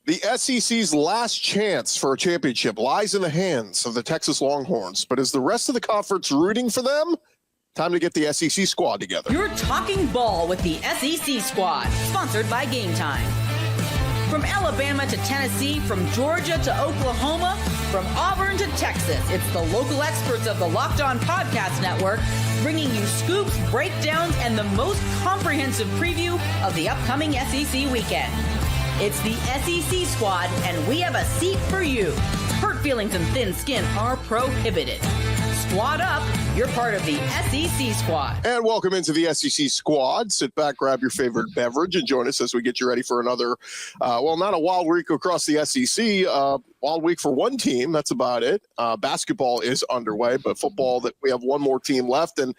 The SEC's last chance for a championship lies in the hands of the Texas Longhorns, but is the rest of the conference rooting for them? Time to get the SEC squad together. You're talking ball with the SEC squad, sponsored by Game Time. From Alabama to Tennessee, from Georgia to Oklahoma, from Auburn to Texas, it's the local experts of the Locked On Podcast Network bringing you scoops, breakdowns, and the most comprehensive preview of the upcoming SEC weekend. It's the SEC squad, and we have a seat for you. Hurt feelings and thin skin are prohibited. Squad up, you're part of the SEC squad. And welcome into the SEC squad. Sit back, grab your favorite beverage, and join us as we get you ready for another, not a wild week across the SEC, wild week for one team. That's about it. Basketball is underway, but football, that we have one more team left. And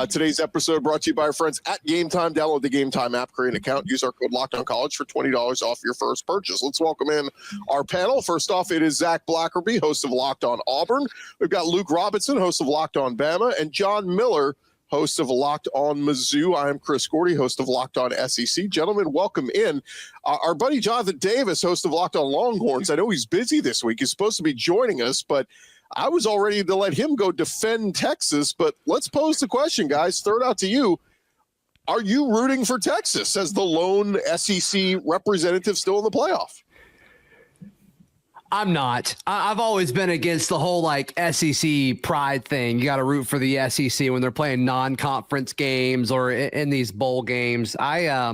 today's episode brought to you by our friends at Game Time. Download the Game Time app, create an account, use our code LOCKEDONCollege for $20 off your first purchase. Let's welcome in our panel. First off, it is Zach Blackerby, host of Locked On Auburn. We've got Luke Robinson, host of Locked On Bama, and John Miller, host of Locked On Mizzou. I am Chris Gordy, host of Locked On SEC. Gentlemen, welcome in. Our buddy Jonathan Davis, host of Locked On Longhorns. I know he's busy this week. He's supposed to be joining us, but I was all ready to let him go defend Texas. But let's pose the question, guys. Throw it out to you. Are you rooting for Texas as the lone SEC representative still in the playoff? I'm not. I've always been against the whole SEC pride thing. You got to root for the SEC when they're playing non-conference games or in these bowl games. I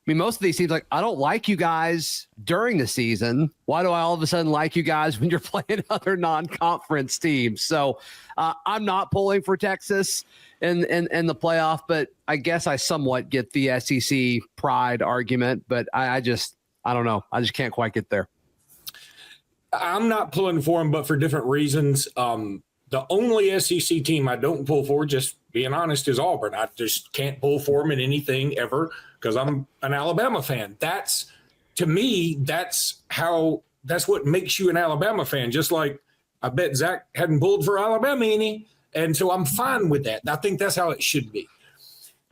mean, most of these teams, I don't like you guys during the season. Why do I all of a sudden like you guys when you're playing other non-conference teams? So I'm not pulling for Texas in the playoff, but I guess I somewhat get the SEC pride argument, but I don't know. I just can't quite get there. I'm not pulling for them, but for different reasons. The only SEC team I don't pull for, just being honest, is Auburn. I just can't pull for them in anything ever because I'm an Alabama fan. To me, that's what makes you an Alabama fan. Just like I bet Zach hadn't pulled for Alabama any, and so I'm fine with that. I think that's how it should be.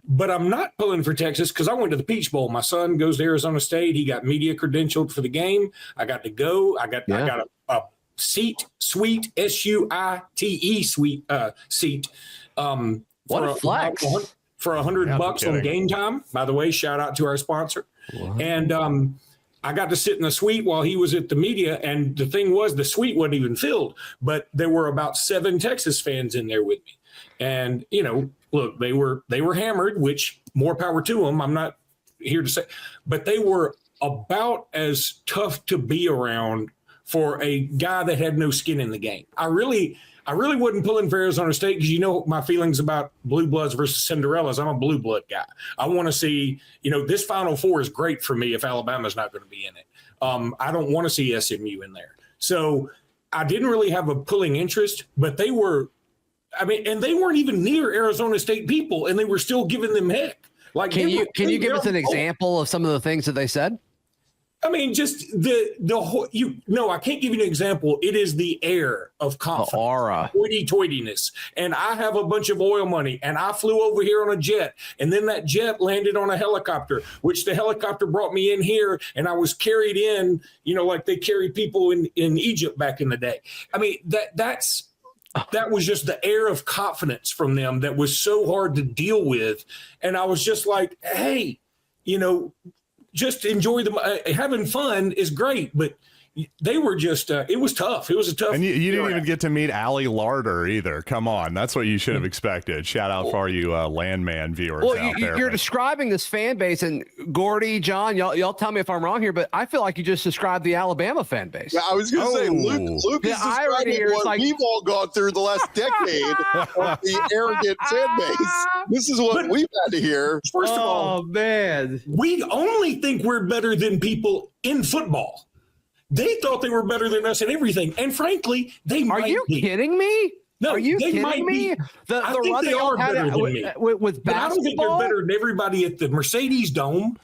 But I'm not pulling for Texas because I went to the Peach Bowl. My son goes to Arizona State. He got media credentialed for the game. I got to go. I got a suite, S-U-I-T-E suite seat. What a flex. For $100 on Game Time. By the way, shout out to our sponsor. Wow. And I got to sit in the suite while he was at the media. And the thing was, the suite wasn't even filled, but there were about 7 Texas fans in there with me. And, look, they were hammered, which more power to them. I'm not here to say, but they were about as tough to be around for a guy that had no skin in the game. I really wasn't pulling for Arizona State because my feelings about Blue Bloods versus Cinderellas. I'm a Blue Blood guy. I want to see, this Final Four is great for me if Alabama's not going to be in it. I don't want to see SMU in there. So I didn't really have a pulling interest, but they were. And they weren't even near Arizona State people, and they were still giving them heck. Can you give us an example of some of the things that they said? I mean, just the whole. I can't give you an example. It is the air of confidence, the aura, hoity-toityness. And I have a bunch of oil money, and I flew over here on a jet, and then that jet landed on a helicopter, which the helicopter brought me in here, and I was carried in, like they carried people in Egypt back in the day. I mean, that was just the air of confidence from them that was so hard to deal with. And I was just like, hey, just enjoy them. Having fun is great, but they were just, it was tough. It was a tough. And you didn't even get to meet Allie Larder either. Come on. That's what you should have expected. Shout out for you Landman viewers out there. You're describing this fan base, and Gordy, John, y'all tell me if I'm wrong here, but I feel like you just described the Alabama fan base. Yeah, I was going to say, Luke is describing what we've all gone through the last decade of the arrogant fan base. This is what we've had to hear. First of all, man, we only think we're better than people in football. They thought they were better than us in everything, and frankly, they might be. Are you kidding me? No, are you kidding me? I think they are better than me. With basketball? But I don't think they're better than everybody at the Mercedes Dome.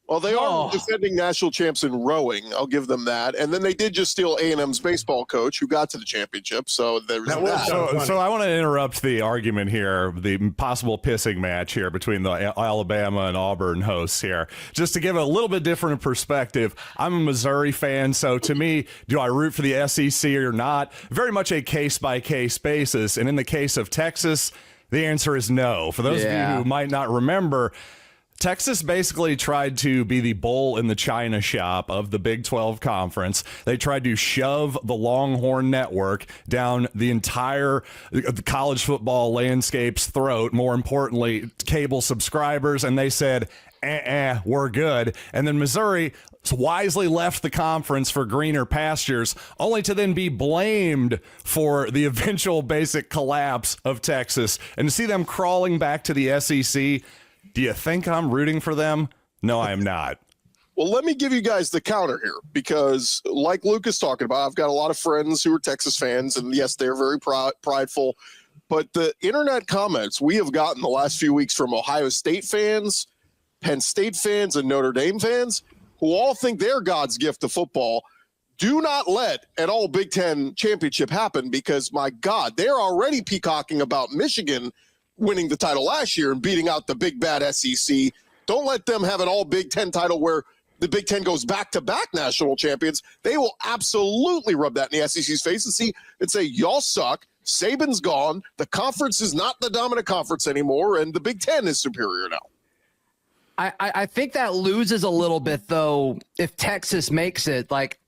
Well, they are defending national champs in rowing. I'll give them that. And then they did just steal A&M's baseball coach who got to the championship. So there's that. So I want to interrupt the argument here, the possible pissing match here between the Alabama and Auburn hosts here. Just to give a little bit different perspective, I'm a Missouri fan. So to me, do I root for the SEC or not? Very much a case-by-case basis. And in the case of Texas, the answer is no. For those of you who might not remember, Texas basically tried to be the bull in the china shop of the Big 12 conference. They tried to shove the Longhorn network down the entire college football landscape's throat, more importantly, cable subscribers, and they said, we're good. And then Missouri wisely left the conference for greener pastures, only to then be blamed for the eventual basic collapse of Texas. And to see them crawling back to the SEC, do you think I'm rooting for them? No, I am not. Well, let me give you guys the counter here, because like Luke is talking about, I've got a lot of friends who are Texas fans, and yes, they're very prideful. But the internet comments we have gotten the last few weeks from Ohio State fans, Penn State fans, and Notre Dame fans, who all think they're God's gift to football, do not let an all Big Ten championship happen, because, my God, they're already peacocking about Michigan winning the title last year and beating out the big bad SEC. Don't let them have an all Big Ten title where the Big Ten goes back-to-back national champions. They will absolutely rub that in the SEC's face and say, y'all suck. Saban's gone. The conference is not the dominant conference anymore, and the Big Ten is superior now. I think that loses a little bit, though, if Texas makes it. Like,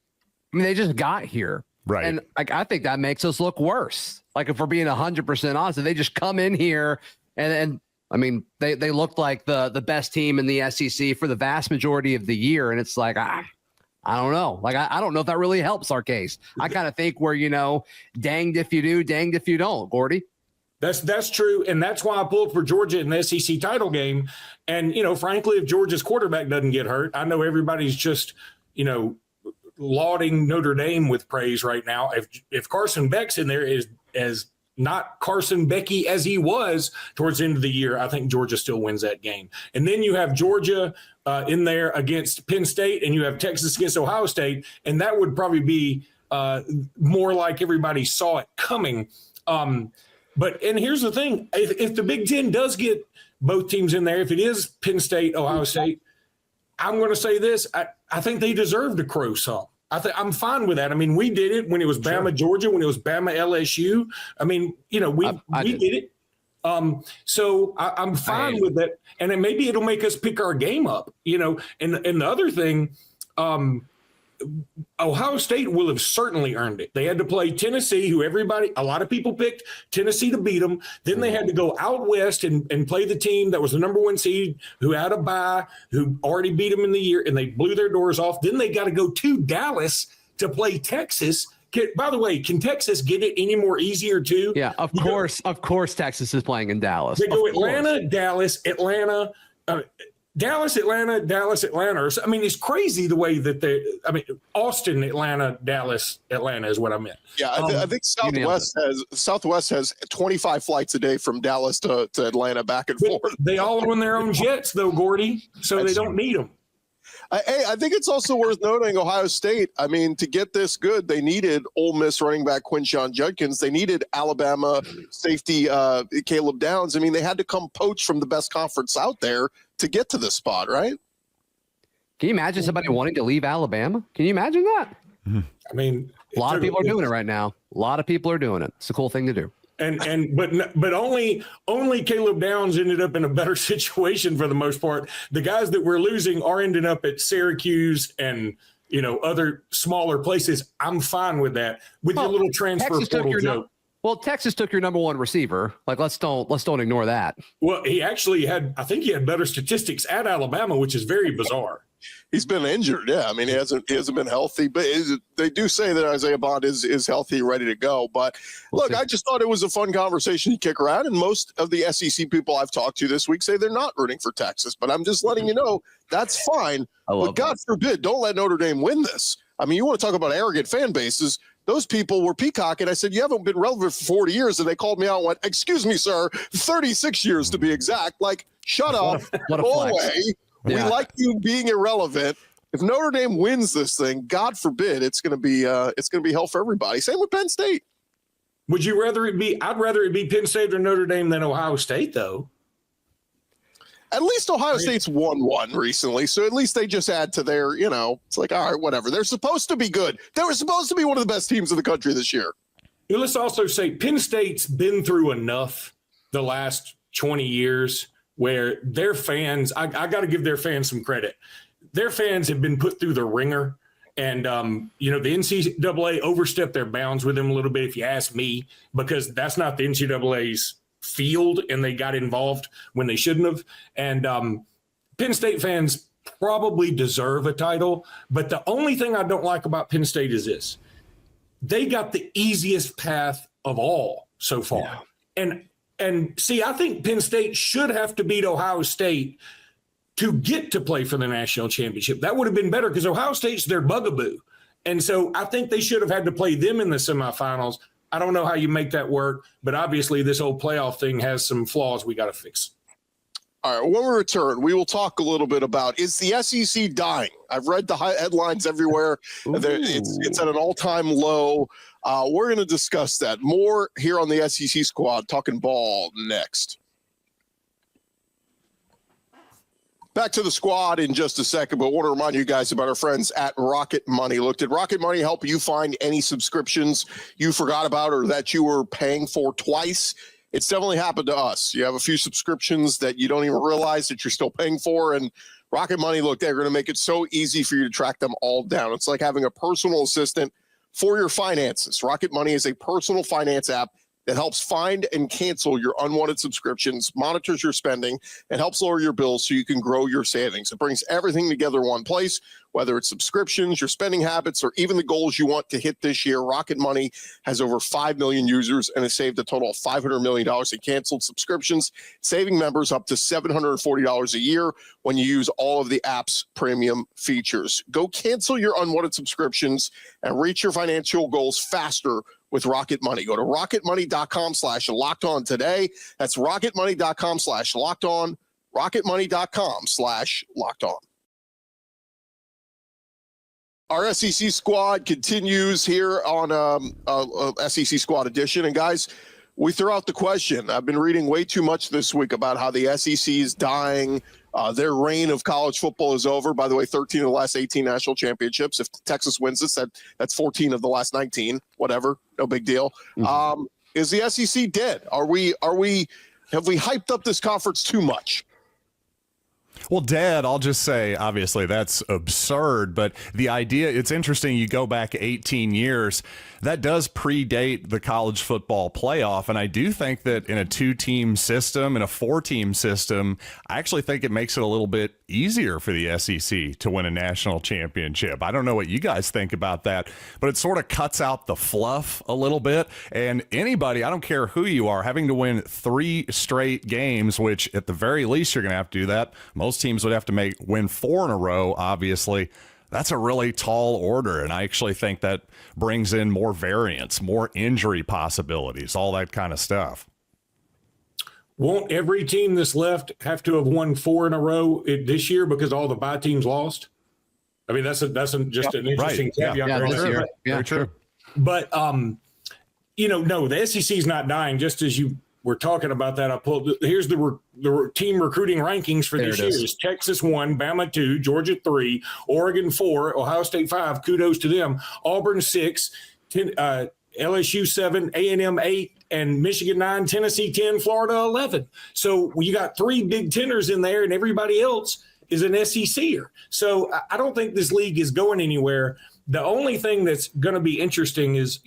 I mean, they just got here. Right. And I think that makes us look worse. Like, if we're being 100% honest, if they just come in here and I mean, they looked like the best team in the SEC for the vast majority of the year. And it's like, I don't know. Like, I don't know if that really helps our case. I kind of think we're, danged if you do, danged if you don't, Gordy. That's true. And that's why I pulled for Georgia in the SEC title game. And, frankly, if Georgia's quarterback doesn't get hurt, I know everybody's just, lauding Notre Dame with praise right now. If Carson Beck's in there is as not Carson Becky as he was towards the end of the year, I think Georgia still wins that game. And then you have Georgia in there against Penn State, and you have Texas against Ohio State, and that would probably be more like everybody saw it coming. And here's the thing: if the Big Ten does get both teams in there, if it is Penn State, Ohio State, I'm going to say this: I think they deserve to crow some. I'm fine with that. I mean, we did it when it was Bama, Georgia, when it was Bama, LSU. I mean, we did it. So I'm fine with that. And then maybe it'll make us pick our game up, And the other thing, Ohio State will have certainly earned it. They had to play Tennessee, who a lot of people picked Tennessee to beat them. Then they had to go out west and play the team that was the number one seed, who had a bye, who already beat them in the year, and they blew their doors off. Then they got to go to Dallas to play Texas. By the way, can Texas get it any more easier too? Yeah, of course Texas is playing in Dallas. They go Atlanta, Dallas, Atlanta, Dallas, Atlanta, Dallas, Atlanta. I mean, it's crazy the way that Austin, Atlanta, Dallas, Atlanta is what I meant. Yeah, I think Southwest has 25 flights a day from Dallas to Atlanta back and forth. They all own their own jets, though, Gordy, so they don't need them. I think it's also worth noting Ohio State. I mean, to get this good, they needed Ole Miss running back Quinshon Judkins. They needed Alabama safety Caleb Downs. I mean, they had to come poach from the best conference out there to get to this spot, right? Can you imagine somebody wanting to leave Alabama? Can you imagine that? I mean, a lot of people are doing it right now. A lot of people are doing it. It's a cool thing to do. But only Caleb Downs ended up in a better situation for the most part. The guys that we're losing are ending up at Syracuse and other smaller places. I'm fine with that. With your little transfer portal joke. Well, Texas took your number one receiver. Like, let's don't ignore that. Well, he actually I think he had better statistics at Alabama, which is very bizarre. He's been injured. Yeah. I mean, he hasn't been healthy, but they do say that Isaiah Bond is healthy, ready to go. But look, I just thought it was a fun conversation to kick around. And most of the SEC people I've talked to this week say they're not rooting for Texas, but I'm just letting you know that's fine. But God forbid, don't let Notre Dame win this. I mean, you want to talk about arrogant fan bases. Those people were peacocking. I said, you haven't been relevant for 40 years. And they called me out and went, excuse me, sir, 36 years to be exact. Like, shut up, go away. We like you being irrelevant. If Notre Dame wins this thing, God forbid, it's going to be hell for everybody. Same with Penn State. Would you rather it be? I'd rather it be Penn State or Notre Dame than Ohio State, though. At least Ohio State's won one recently, so at least they just add to their, it's like, all right, whatever. They're supposed to be good. They were supposed to be one of the best teams in the country this year. Let's also say Penn State's been through enough the last 20 years where their fans, I got to give their fans some credit. Their fans have been put through the ringer, and, the NCAA overstepped their bounds with them a little bit, if you ask me, because that's not the NCAA's field, and they got involved when they shouldn't have. And Penn State fans probably deserve a title, but the only thing I don't like about Penn State is this. They got the easiest path of all so far. Yeah. And see, I think Penn State should have to beat Ohio State to get to play for the national championship. That would have been better because Ohio State's their bugaboo. And so I think they should have had to play them in the semifinals. I don't know how you make that work, but obviously this whole playoff thing has some flaws we got to fix. All right, when we return, we will talk a little bit about, is the SEC dying? I've read the headlines everywhere. It's at an all-time low. We're going to discuss that more here on the SEC Squad, talking ball next. Back to the squad in just a second, but I want to remind you guys about our friends at Rocket Money. Look, did Rocket Money help you find any subscriptions you forgot about or that you were paying for twice? It's definitely happened to us. You have a few subscriptions that you don't even realize that you're still paying for, and Rocket Money, look, they're going to make it so easy for you to track them all down. It's like having a personal assistant for your finances. Rocket Money is a personal finance app that helps find and cancel your unwanted subscriptions, monitors your spending, and helps lower your bills so you can grow your savings. It brings everything together in one place, whether it's subscriptions, your spending habits, or even the goals you want to hit this year. Rocket Money has over 5 million users and has saved a total of $500 million in canceled subscriptions, saving members up to $740 a year when you use all of the app's premium features. Go cancel your unwanted subscriptions and reach your financial goals faster with Rocket Money. Go to rocketmoney.com/lockedon today. That's rocketmoney.com/lockedon, rocketmoney.com/lockedon. Our SEC Squad continues here on SEC Squad Edition. And guys, we throw out the question. I've been reading way too much this week about how the SEC is dying. Their reign of college football is over. By the way, 13 of the last 18 national championships. If Texas wins this, that's 14 of the last 19. Whatever, no big deal. Mm-hmm. Is the SEC dead? Have we hyped up this conference too much? Well, Dad, I'll just say, obviously, that's absurd. But the idea, it's interesting, you go back 18 years, that does predate the college football playoff. And I do think that in a 2-team system, in a 4-team system, I actually think it makes it a little bit easier for the SEC to win a national championship. I don't know what you guys think about that, but it sort of cuts out the fluff a little bit. And anybody, I don't care who you are, having to win 3 straight games, which at the very least you're going to have to do that. Most teams would have to win 4 in a row, obviously. That's a really tall order, and I actually think that brings in more variance, more injury possibilities, all that kind of stuff. Won't every team that's left have to have won 4 in a row this year because all the bye teams lost? I mean, that's just an interesting caveat. Yeah, this year. Very true. But, no, the SEC is not dying, just as you were talking about that. I pulled. Here's the team recruiting rankings for this year. Is Texas 1, Bama 2, Georgia 3, Oregon 4, Ohio State 5. Kudos to them. Auburn 6, LSU 7, A&M 8, and Michigan 9, Tennessee 10, Florida 11. So you got 3 Big Teners in there, and everybody else is an SECer. So I don't think this league is going anywhere. The only thing that's going to be interesting is,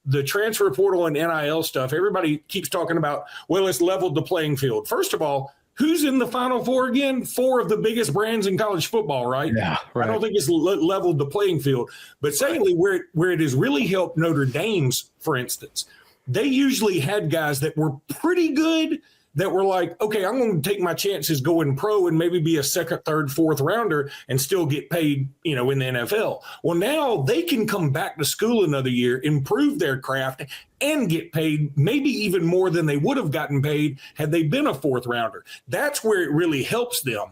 the transfer portal and NIL stuff. Everybody keeps talking about, well, it's leveled the playing field. First of all, who's in the Final Four again? 4 of the biggest brands in college football, right? Yeah, right. I don't think it's leveled the playing field. But secondly, where it has really helped, Notre Dame's, for instance, they usually had guys that were pretty good, that were like, okay, I'm going to take my chances going pro and maybe be a second, third, fourth rounder and still get paid, in the NFL. Well, now they can come back to school another year, improve their craft, and get paid maybe even more than they would have gotten paid had they been a fourth rounder. That's where it really helps them.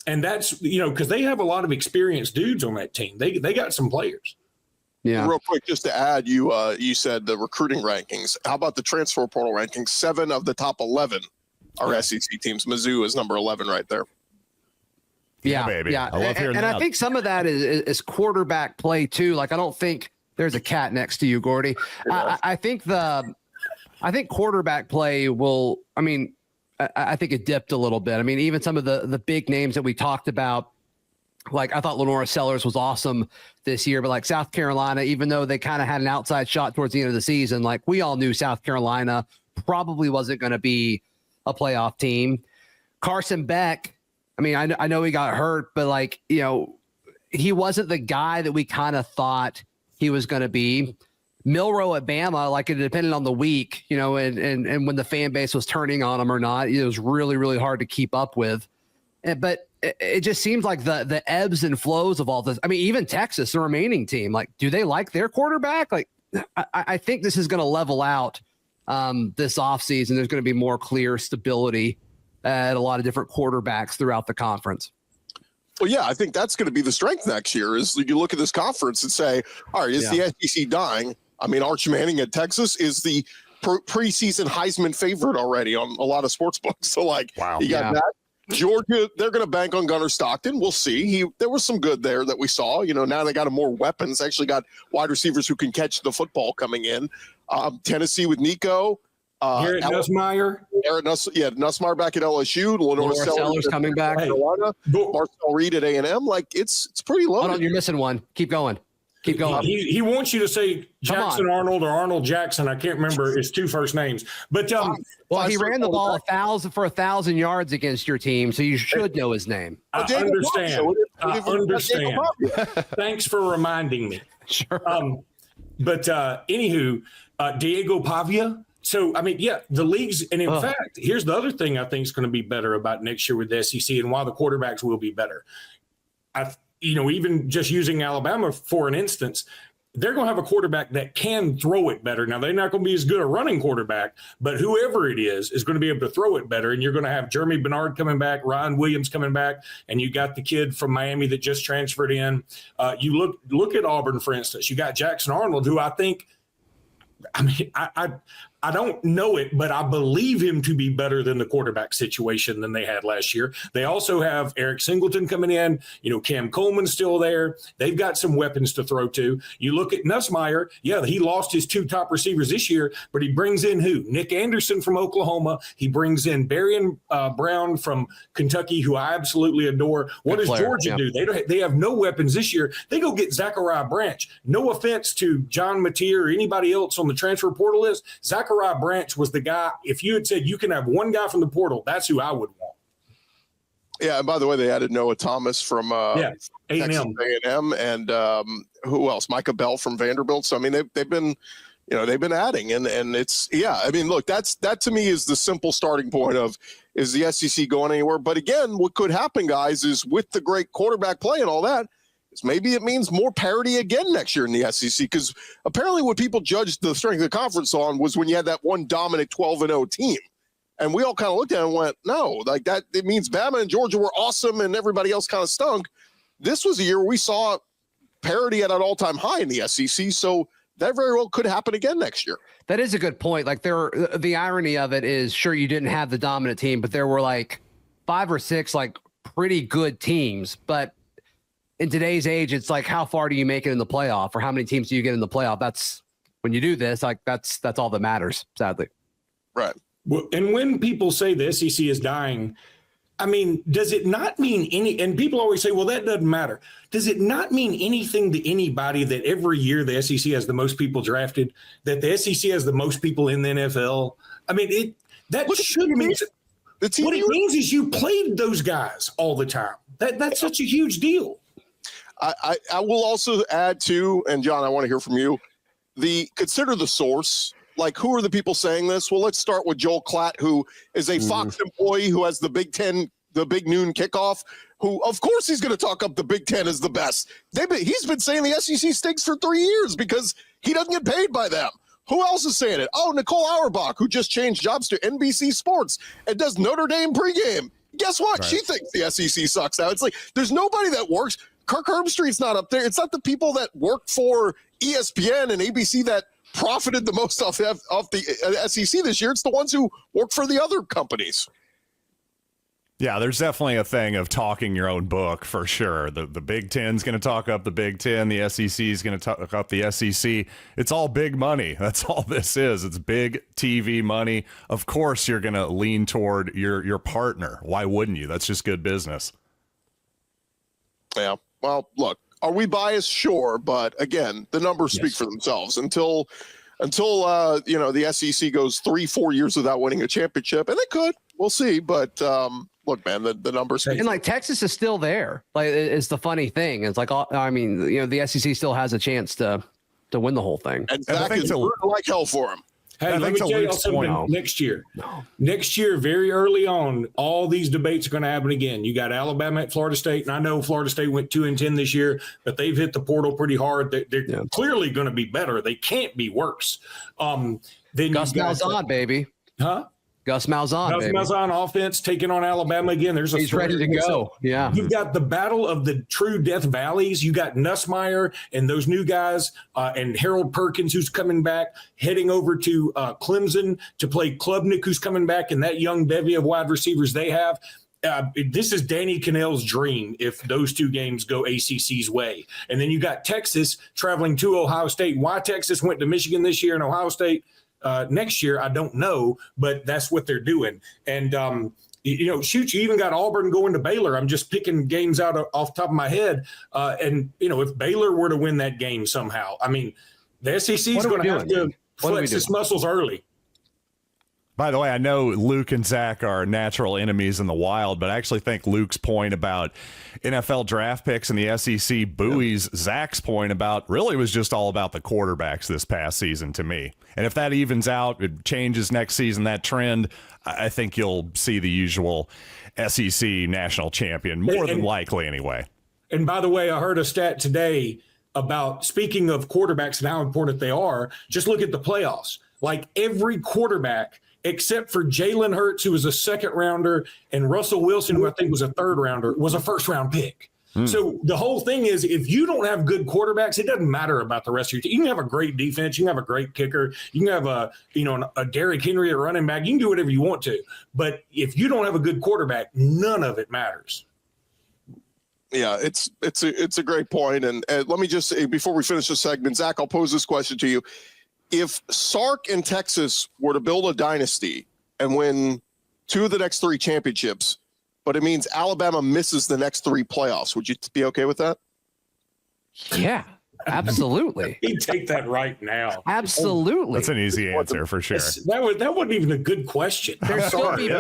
And that's, because they have a lot of experienced dudes on that team. They got some players. Yeah. Real quick, just to add, you said the recruiting rankings. How about the transfer portal rankings? 7 of the top 11 are SEC teams. Mizzou is number 11 right there. Yeah, baby. Yeah. I love hearing and that. I think some of that is quarterback play too. Like, I don't think there's a cat next to you, Gordy. I think quarterback play will, I think it dipped a little bit. I mean, even some of the big names that we talked about, like I thought Lenora Sellers was awesome this year, but like South Carolina, even though they kind of had an outside shot towards the end of the season, like we all knew South Carolina probably wasn't going to be a playoff team. Carson Beck, I know he got hurt, but like, he wasn't the guy that we kind of thought he was going to be. Milroe at Bama, like it depended on the week, and when the fan base was turning on him or not, it was really, really hard to keep up with. But it just seems like the ebbs and flows of all this. Even Texas, the remaining team, like, do they like their quarterback? Like, I think this is going to level out this offseason. There's going to be more clear stability at a lot of different quarterbacks throughout the conference. Well, yeah, I think that's going to be the strength next year is you look at this conference and say, all right, is the SEC dying? Arch Manning at Texas is the preseason Heisman favorite already on a lot of sports books. So, wow. You got that. Georgia, they're going to bank on Gunnar Stockton. We'll see. There was some good there that we saw. Now they got more weapons. Actually got wide receivers who can catch the football coming in. Tennessee with Nico. Garrett Nussmeier. Nussmeier back at LSU. Lenora Sellers coming back. Carolina. Marcel Reed at A&M. It's pretty low. Hold on, you're missing one. Keep going. He wants you to say Jackson Arnold or Arnold Jackson. I can't remember his 2 first names. But he ran the ball 1,000 yards against your team, so you should know his name. I understand. I understand. Thanks for reminding me. Sure. But anywho, Diego Pavia. So, the leagues, and in fact, here's the other thing I think is going to be better about next year with the SEC and why the quarterbacks will be better. Even just using Alabama for an instance, they're going to have a quarterback that can throw it better. Now, they're not going to be as good a running quarterback, but whoever it is going to be able to throw it better. And you're going to have Jeremy Bernard coming back, Ryan Williams coming back, and you got the kid from Miami that just transferred in. You look at Auburn, for instance. You got Jackson Arnold, who I think – I don't know it, but I believe him to be better than the quarterback situation than they had last year. They also have Eric Singleton coming in. Cam Coleman's still there. They've got some weapons to throw to. You look at Nussmeier. Yeah, he lost his 2 top receivers this year, but he brings in who? Nick Anderson from Oklahoma. He brings in Barian Brown from Kentucky, who I absolutely adore. What does Georgia do? They have no weapons this year. They go get Zachariah Branch. No offense to John Napier or anybody else on the transfer portal list. Zachariah Branch was the guy. If you had said you can have one guy from the portal, that's who I would want. Yeah, and by the way, they added Noah Thomas from A&M, and who else? Micah Bell from Vanderbilt. So they've been adding, and it's look, that to me is the simple starting point of is the SEC going anywhere? But again, what could happen, guys, is with the great quarterback play and all that. Maybe it means more parity again next year in the SEC, because apparently what people judged the strength of the conference on was when you had that one dominant 12-0 team. And we all kind of looked at it and went, no, like that, it means Bama and Georgia were awesome and everybody else kind of stunk. This was a year where we saw parity at an all-time high in the SEC, so that very well could happen again next year. That is a good point. Like the irony of it is, sure, you didn't have the dominant team, but there were like 5 or 6 like pretty good teams, but in today's age, it's like, how far do you make it in the playoff, or how many teams do you get in the playoff? That's when you do this, like that's all that matters, sadly. Right. Well, and when people say the SEC is dying, does it not mean and people always say, well, that doesn't matter. Does it not mean anything to anybody that every year the SEC has the most people drafted, that the SEC has the most people in the NFL? Should mean what it means is you played those guys all the time. That's such a huge deal. I will also add to, and John, I want to hear from you, consider the source. like, who are the people saying this? Well, let's start with Joel Klatt, who is a Fox employee who has the Big Ten, the big noon kickoff, who, of course, he's going to talk up the Big Ten as the best. He's been saying the SEC stinks for 3 years because he doesn't get paid by them. Who else is saying it? Oh, Nicole Auerbach, who just changed jobs to NBC Sports and does Notre Dame pregame. Guess what? Right. She thinks the SEC sucks now. It's like there's nobody that works. Kirk Herbstreit's not up there. It's not the people that work for ESPN and ABC that profited the most off the SEC this year. It's the ones who work for the other companies. Yeah, there's definitely a thing of talking your own book for sure. The Big Ten's going to talk up the Big Ten. The SEC is going to talk up the SEC. It's all big money. That's all this is. It's big TV money. Of course, you're going to lean toward your partner. Why wouldn't you? That's just good business. Yeah. Well, look, are we biased? Sure, but again, the numbers speak for themselves. Until the SEC goes 3-4 years without winning a championship, and it could. We'll see, but look, man, the numbers. And like Texas is still there. Like it's the funny thing. It's like the SEC still has a chance to win the whole thing. And Zach is like hell for him. Hey, let me tell you something. Next year, very early on, all these debates are going to happen again. You got Alabama at Florida State, and I know Florida State went 2-10 this year, but they've hit the portal pretty hard. They're clearly going to be better. They can't be worse. Then Gus Malzahn, baby. Huh? Gus Malzahn offense taking on Alabama again. He's ready to go. Yeah. You've got the battle of the true Death Valleys. You got Nussmeier and those new guys and Harold Perkins, who's coming back, heading over to Clemson to play Klubnik, who's coming back, and that young bevy of wide receivers they have. This is Danny Cannell's dream if those two games go ACC's way. And then you got Texas traveling to Ohio State. Why Texas went to Michigan this year and Ohio State next year, I don't know, but that's what they're doing. And, you even got Auburn going to Baylor. I'm just picking games out off the top of my head. If Baylor were to win that game somehow, I mean, the SEC is going to have to flex its muscles early. By the way, I know Luke and Zach are natural enemies in the wild, but I actually think Luke's point about NFL draft picks and the SEC buoys Zach's point about really was just all about the quarterbacks this past season to me. And if that evens out, it changes next season, that trend, I think you'll see the usual SEC national champion, more than likely anyway. And by the way, I heard a stat today about, speaking of quarterbacks and how important they are, just look at the playoffs. Like every quarterback except for Jalen Hurts, who was a second rounder, and Russell Wilson, who I think was a third rounder, was a first round pick. So the whole thing is, if you don't have good quarterbacks, it doesn't matter about the rest of your team. You can have a great defense, you can have a great kicker, you can have a Derrick Henry at running back, you can do whatever you want to. But if you don't have a good quarterback, none of it matters. Yeah, it's a great point. And let me just say, before we finish this segment, Zach, I'll pose this question to you. If Sark and Texas were to build a dynasty and win 2 of the next 3 championships, but it means Alabama misses the next 3 playoffs, would you be okay with that? Yeah, absolutely. He'd take that right now. Absolutely. That's an easy answer for sure. That wasn't even a good question. There's still be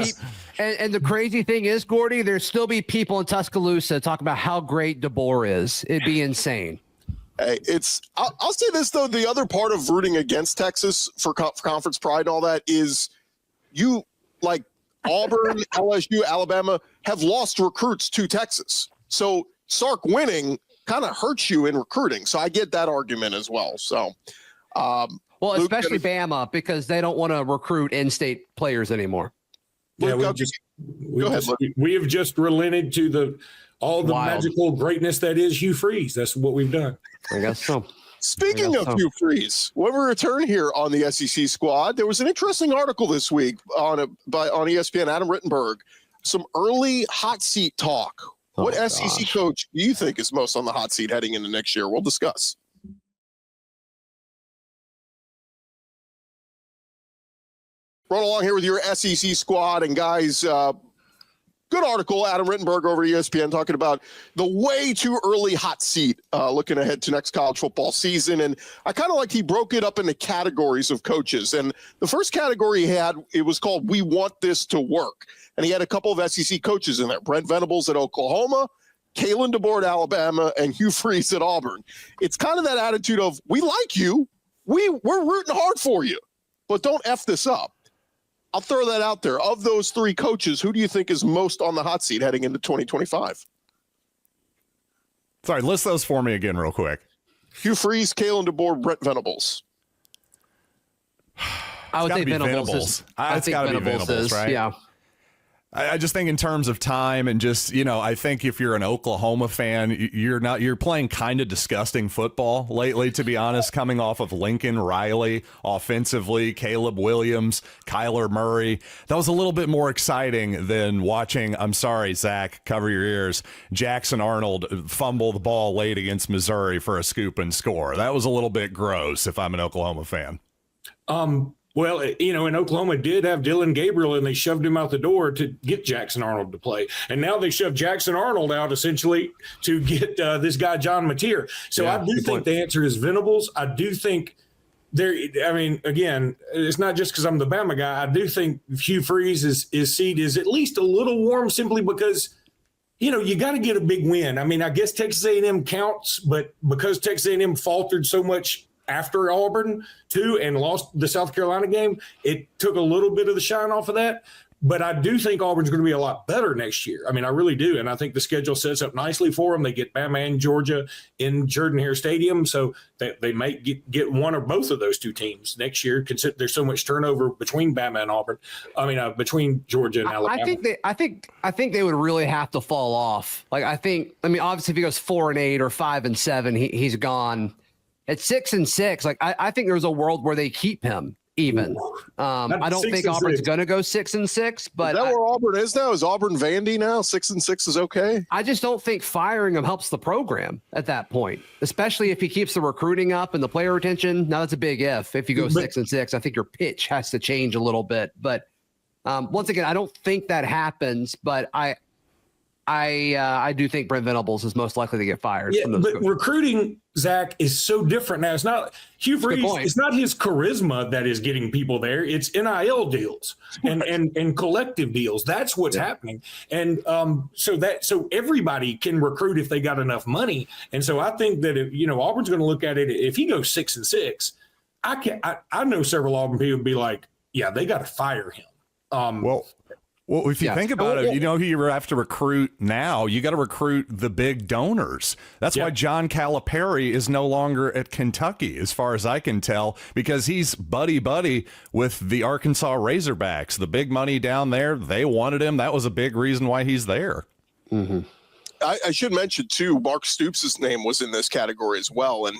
and the crazy thing is, Gordy, there's still be people in Tuscaloosa talk about how great DeBoer is. It'd be insane. Hey, I'll say this, though. The other part of rooting against Texas for conference pride and all that is you, like Auburn, LSU, Alabama, have lost recruits to Texas. So Sark winning kind of hurts you in recruiting. So I get that argument as well. So, well, especially Bama, because they don't want to recruit in-state players anymore. Yeah, we have just relented to the magical greatness that is Hugh Freeze. That's what we've done. I guess so. Speaking of Hugh Freeze, when we return here on the SEC Squad, there was an interesting article this week on ESPN, Adam Rittenberg, some early hot seat talk. What SEC coach do you think is most on the hot seat heading into next year? We'll discuss. Run along here with your SEC Squad, and guys, good article, Adam Rittenberg over at ESPN, talking about the way too early hot seat looking ahead to next college football season. And I kind of like he broke it up into categories of coaches. And the first category he had, it was called We Want This to Work. And he had a couple of SEC coaches in there, Brent Venables at Oklahoma, Kalen DeBoer at Alabama, and Hugh Freeze at Auburn. It's kind of that attitude of, we like you. We're rooting hard for you. but don't F this up. I'll throw that out there. Of those three coaches, who do you think is most on the hot seat heading into 2025? Sorry, list those for me again real quick. Hugh Freeze, Kalen DeBoer, Brent Venables. I would say Venables. It's got to be Venables, right? Yeah. I just think in terms of time and just, I think if you're an Oklahoma fan, you're playing kind of disgusting football lately, to be honest, coming off of Lincoln Riley offensively, Caleb Williams, Kyler Murray. That was a little bit more exciting than watching, I'm sorry, Zach, cover your ears, Jackson Arnold fumble the ball late against Missouri for a scoop and score. That was a little bit gross if I'm an Oklahoma fan. Well, in Oklahoma did have Dylan Gabriel, and they shoved him out the door to get Jackson Arnold to play. And now they shoved Jackson Arnold out essentially to get this guy, John Mateer. So I do think the answer is Venables. I do think again, it's not just because I'm the Bama guy. I do think Hugh Freeze's seat is at least a little warm simply because, you got to get a big win. I mean, I guess Texas A&M counts, but because Texas A&M faltered so much after Auburn too and lost the South Carolina game, it took a little bit of the shine off of that. But I do think Auburn's going to be a lot better next year. I mean, I really do. And I think the schedule sets up nicely for them. They get Bama and Georgia in Jordan-Hare Stadium. So they might get one or both of those two teams next year. Consider there's so much turnover between Bama and Auburn. Between Georgia and Alabama. I think they would really have to fall off. Obviously if he goes 4-8 or 5-7, he's gone. At 6-6, I think there's a world where they keep him even. I don't think Auburn's going to go 6-6, but is that where Auburn is now? Is Auburn Vandy now? 6-6 is okay. I just don't think firing him helps the program at that point, especially if he keeps the recruiting up and the player retention. Now that's a big if. If you go 6-6, I think your pitch has to change a little bit. But once again, I don't think that happens. But I do think Brent Venables is most likely to get fired. Yeah, but coaches. Recruiting, Zach, is so different now. It's not Hugh Freeze. It's not his charisma that is getting people there. It's NIL deals and collective deals. That's what's happening. And so everybody can recruit if they got enough money. And so I think that Auburn's going to look at it. If he goes 6-6, I know several Auburn people would be like, yeah, they got to fire him. Well, if you think about it, who you have to recruit now? You got to recruit the big donors. That's why John Calipari is no longer at Kentucky, as far as I can tell, because he's buddy with the Arkansas Razorbacks. The big money down there, they wanted him. That was a big reason why he's there. Mm-hmm. I should mention, too, Mark Stoops' name was in this category as well. And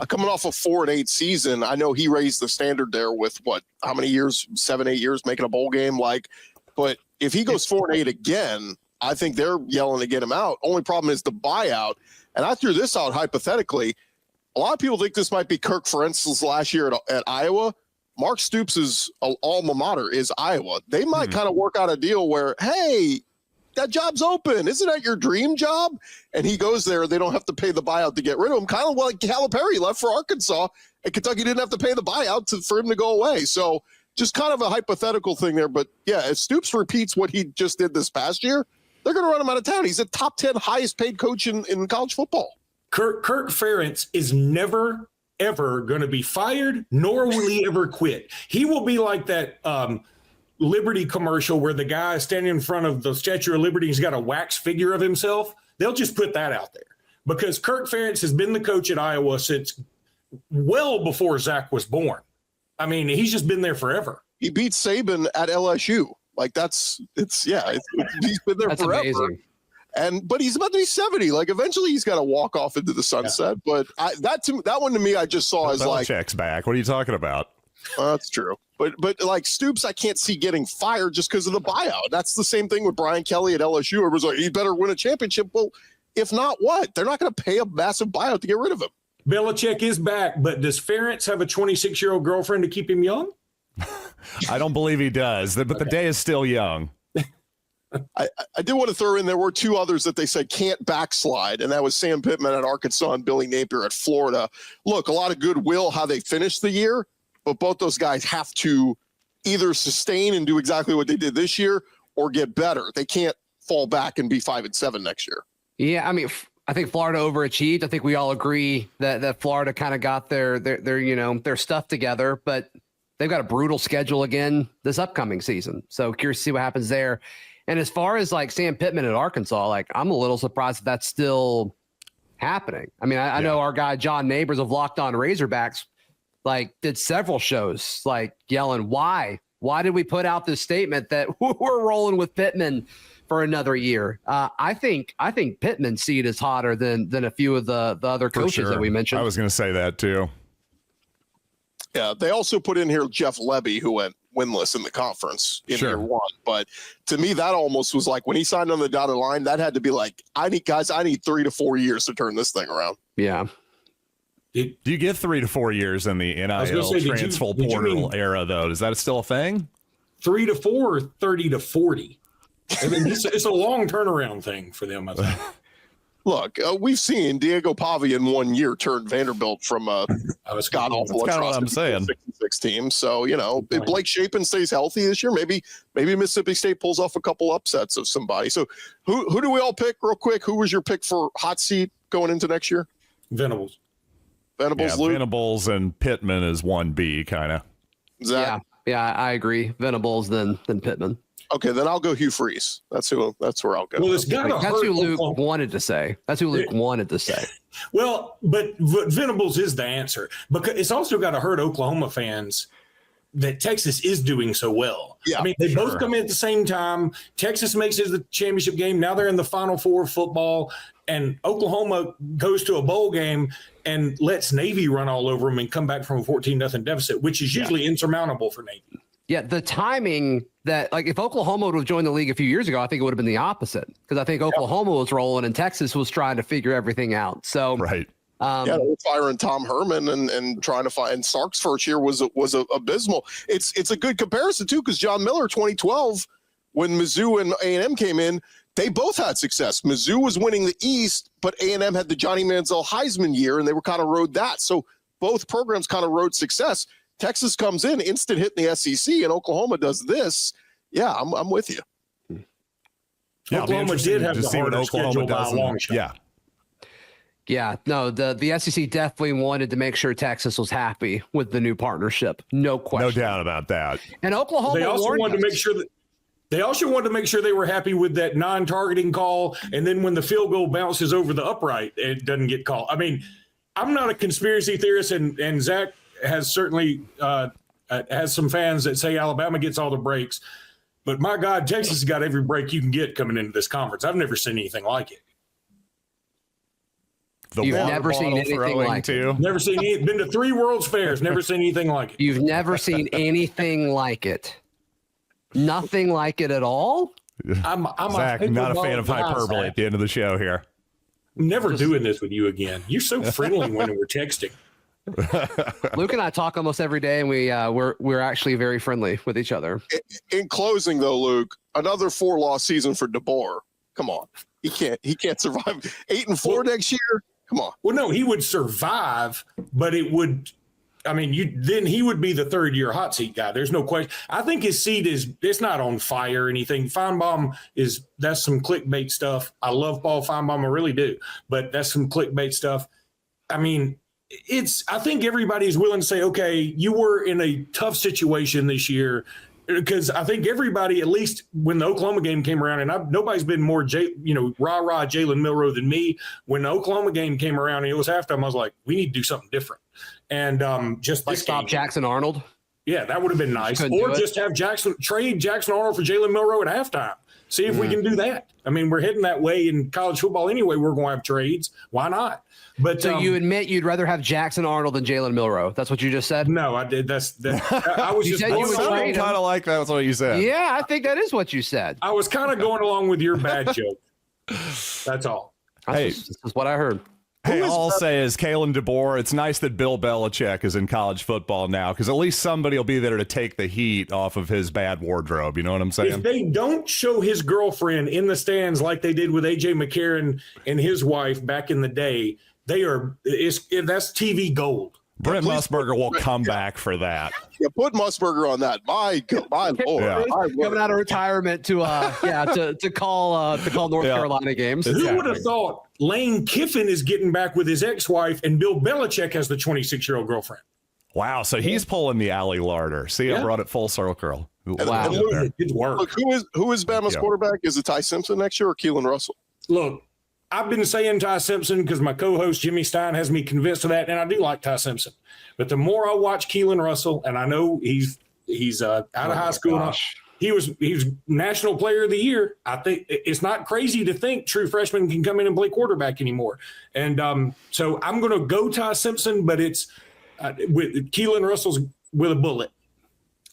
coming off a 4-8 season, I know he raised the standard there with how many years? 7-8 years making a bowl game. But if he goes 4-8 again, I think they're yelling to get him out. Only problem is the buyout. And I threw this out hypothetically. A lot of people think this might be Kirk Ferentz's last year at Iowa. Mark Stoops' alma mater is Iowa. They might kind of work out a deal where, hey, that job's open. Isn't that your dream job? And he goes there. They don't have to pay the buyout to get rid of him. Kind of like Calipari left for Arkansas, and Kentucky didn't have to pay the buyout for him to go away. So just kind of a hypothetical thing there. But, yeah, if Stoops repeats what he just did this past year, they're going to run him out of town. He's a top 10 highest paid coach in college football. Kirk Ferentz is never, ever going to be fired, nor will he ever quit. He will be like that Liberty commercial where the guy is standing in front of the Statue of Liberty. He's got a wax figure of himself. They'll just put that out there because Kirk Ferentz has been the coach at Iowa since well before Zach was born. I mean, he's just been there forever. He beat Saban at LSU. He's been there That's forever. Amazing. But he's about to be 70. Eventually he's got to walk off into the sunset. Yeah. But that one to me, I just saw as checks back. What are you talking about? That's true. But Stoops, I can't see getting fired just because of the buyout. That's the same thing with Brian Kelly at LSU. Everyone's like, he better win a championship. Well, if not, what? They're not going to pay a massive buyout to get rid of him. Belichick is back, but does Ferentz have a 26-year-old girlfriend to keep him young? I don't believe he does, but the day is still young. I did want to throw in there were two others that they said can't backslide, and that was Sam Pittman at Arkansas and Billy Napier at Florida. Look, a lot of goodwill how they finished the year, but both those guys have to either sustain and do exactly what they did this year or get better. They can't fall back and be 5-7 next year. Yeah, I mean, I think Florida overachieved. I think we all agree that Florida kind of got their stuff together, but they've got a brutal schedule again this upcoming season. So curious to see what happens there. And as far as like Sam Pittman at Arkansas, like I'm a little surprised that that's still happening. I mean, I know our guy John Neighbors of Locked On Razorbacks like did several shows like yelling, why did we put out this statement that we're rolling with Pittman for another year? I think Pittman's seat is hotter than a few of the other coaches that we mentioned. I was going to say that too. Yeah, they also put in here Jeff Lebby, who went winless in the conference in year one. But to me, that almost was like when he signed on the dotted line, that had to be like, I need 3 to 4 years to turn this thing around. Yeah. Do you get 3 to 4 years in the NIL transfer portal era, though? Is that still a thing? 3 to 4 or 30 to 40? I mean, it's a long turnaround thing for them, I think. Look, we've seen Diego Pavia in 1 year turn Vanderbilt from a god awful atrocity 66 team. So, you know, if Blake Shapen stays healthy this year, maybe Mississippi State pulls off a couple upsets of somebody. So who do we all pick real quick? Who was your pick for hot seat going into next year? Venables, Luke? Venables and Pittman is 1B kind of. Yeah, I agree. Venables then Pittman. Okay, then I'll go Hugh Freeze. That's where I'll go. Well, that's who Luke wanted to say. Well, but Venables is the answer, because it's also got to hurt Oklahoma fans that Texas is doing so well. Yeah, I mean, they both come in at the same time. Texas makes it to the championship game. Now they're in the Final Four of football, and Oklahoma goes to a bowl game and lets Navy run all over them and come back from a 14-0 deficit, which is usually insurmountable for Navy. Yeah, the timing that, like, if Oklahoma would have joined the league a few years ago, I think it would have been the opposite, because I think Oklahoma was rolling and Texas was trying to figure everything out. So, right. They were firing Tom Herman and trying to find. And Sark's first year was abysmal. It's a good comparison too, because John Miller 2012, when Mizzou and A&M came in, they both had success. Mizzou was winning the East, but A&M had the Johnny Manziel Heisman year, and they were kind of rode that. So both programs kind of rode success. Texas comes in, instant hit in the SEC, and Oklahoma does this. Yeah, I'm with you. Yeah, Oklahoma did have the hardest schedule by a long shot. Yeah, no, the SEC definitely wanted to make sure Texas was happy with the new partnership. No question. No doubt about that. And Oklahoma They also wanted to make sure that they were happy with that non-targeting call, and then when the field goal bounces over the upright, it doesn't get called. I mean, I'm not a conspiracy theorist, and Zach has certainly has some fans that say Alabama gets all the breaks, but my God, Texas has got every break you can get coming into this conference. I've never seen anything like it. You've never seen anything like it. Never seen it. Been to 3 World's Fairs. Never seen anything like it. You've never seen anything like it. Nothing like it at all. I'm Zach, not a fan of hyperbole at the end of the show here. I'm never doing this with you again. You're so friendly when we're texting. Luke and I talk almost every day, and we're actually very friendly with each other. In closing, though, Luke, another 4-loss season for DeBoer. Come on, he can't survive 8-4 next year. Come on. Well, no, he would survive, but it would. I mean, then he would be the 3rd-year hot seat guy. There's no question. I think his seat it's not on fire or anything. Feinbaum that's some clickbait stuff. I love Paul Feinbaum, I really do, but that's some clickbait stuff. I mean, I think everybody's willing to say, okay, you were in a tough situation this year, because I think everybody, at least when the Oklahoma game came around, and nobody's been more rah-rah Jalen Milroe than me. When the Oklahoma game came around and it was halftime, I was like, we need to do something different. And just like stop Jackson Arnold. Yeah, that would have been nice. Or just have trade Jackson Arnold for Jalen Milroe at halftime. See if we can do that. I mean, we're heading that way in college football anyway. We're going to have trades. Why not? But so you admit you'd rather have Jackson Arnold than Jalen Milroe? That's what you just said? No, I did. I was just kind of like that's what you said. Yeah, I think that is what you said. I was kind of going along with your bad joke. That's all. This is what I heard. Hey, all I'll say is Kalen DeBoer, it's nice that Bill Belichick is in college football now, because at least somebody will be there to take the heat off of his bad wardrobe. You know what I'm saying? If they don't show his girlfriend in the stands like they did with A.J. McCarron and his wife back in the day, that's TV gold. Brent Musburger will come back for that. Yeah, put Musburger on that. My Lord. Yeah. Coming out of retirement to call North Carolina games. Who would have thought Lane Kiffin is getting back with his ex-wife and Bill Belichick has the 26-year-old girlfriend? Wow, so he's pulling the alley larder. See, I brought it full circle. Wow. Good work. Look, who is Bama's quarterback? Is it Ty Simpson next year or Keelan Russell? Look, I've been saying Ty Simpson because my co-host Jimmy Stein has me convinced of that, and I do like Ty Simpson. But the more I watch Keelan Russell, and I know he's out of high school. He was National Player of the Year. I think it's not crazy to think true freshmen can come in and play quarterback anymore. And so I'm going to go Ty Simpson, but it's with Keelan Russell's with a bullet.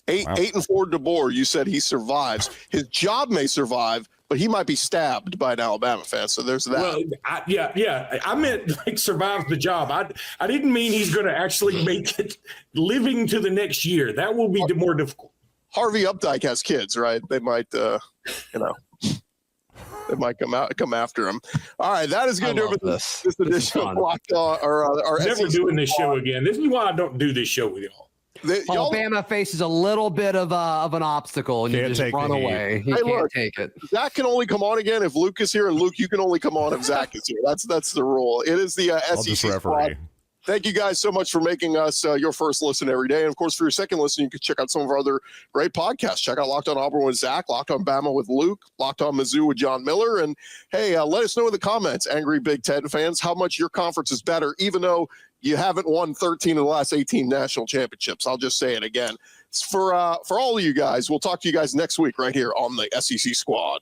8-4 DeBoer. You said he survives. His job may survive, but he might be stabbed by an Alabama fan. So there's that. Well, I meant like survives the job. I didn't mean he's going to actually make it living to the next year. That will be more difficult. Harvey Updike has kids, right? They might, they might come after him. All right, that is going to do it for this edition of Locked On. Our never doing this show again. This is why I don't do this show with y'all. Alabama faces a little bit of an obstacle, and you just run away. You can't take it. Zach can only come on again if Luke is here, and Luke, you can only come on if Zach is here. That's the rule. It is the SEC Squad. Thank you guys so much for making us your first listen every day. And, of course, for your second listen, you can check out some of our other great podcasts. Check out Locked On Auburn with Zach, Locked On Bama with Luke, Locked On Mizzou with John Miller. And, hey, let us know in the comments, angry Big Ten fans, how much your conference is better, even though you haven't won 13 of the last 18 national championships. I'll just say it again. For all of you guys, we'll talk to you guys next week right here on the SEC Squad.